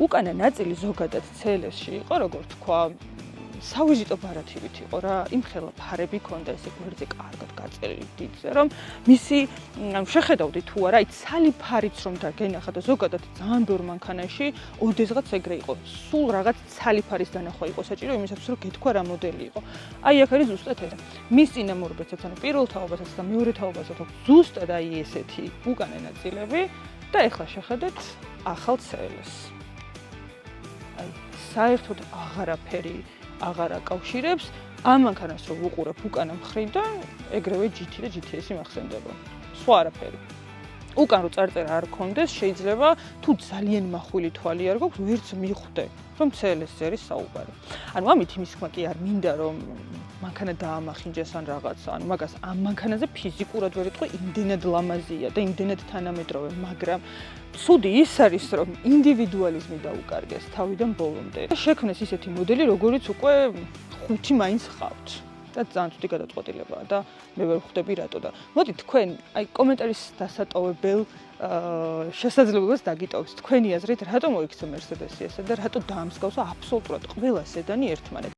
უკანა ნაწილი ზოგადად CLS-ში იყო, როგორც თქვა, სავიზიტო ბარათივით იყო რა, იმხელა ფარები ქონდა ესე გვერდზე კარგად გაწერილი დიდზე, რომ მისი შეხედავდი თუ არა, ცალი ფარიც რომ დაგენახა და ზოგადად ძალიან ბევრ მანქანაში ოდესღაც ეგრე იყო. სულ რაღაც ცალი ფარის დანახვა იყო საჭირო იმისათვის რომ გეთქვა რა მოდელი იყო. აი აქ არის ზუსტად ეს. მის წინამორბედსაც, ანუ პირველ თაობასაც და მეორე თაობასაც ზუსტად აი ესეთი უკანა ნაწილები და ეხლა შეხედეთ ახალ CLS-ს. აი საერთოდ აღარაფერი აღარ აკავშირებს ამ მანქანას რომ ვუყურებ უკანა მხრიდან, ეგრევე GT და GTS-ი მახსენდება. სხვა არაფერი. უკან რო წარწერა არ გქონდეს, შეიძლება თუ ძალიან მახვილი თვალი არ გვაქვს, ვერც მიხვდე, რომ CLS-ზე არის საუბარი. ანუ ამით იმის ხმა კი არ მინდა რომ მანქანა დაამახინჯეს ან რაღაცა, ანუ მაგას ამ მანქანაზე ფიზიკურად ვერ იტყვი, იმდენად ლამაზია და იმდენად თანამედროვე, მაგრამ ცუდი ის არის, რომ ინდივიდუალიზმი დაუკარგეს თავიდან ბოლომდე. შექმნეს ისეთი მოდელი, როგორიც უკვე 5 მაინც ხავთ. და ძალიან ცუდი გადაწყვეტილებაა და მე ვერ ხვდები რატო და მოდით თქვენ აი კომენტარის დასატოვებელ შესაძლებლობას დაგიტოვებთ თქვენი აზრით რატო მოიქცა Mercedes-ი ესე და რატო დაამსგავსა აბსოლუტურად ყველა სედანი ერთმანეთს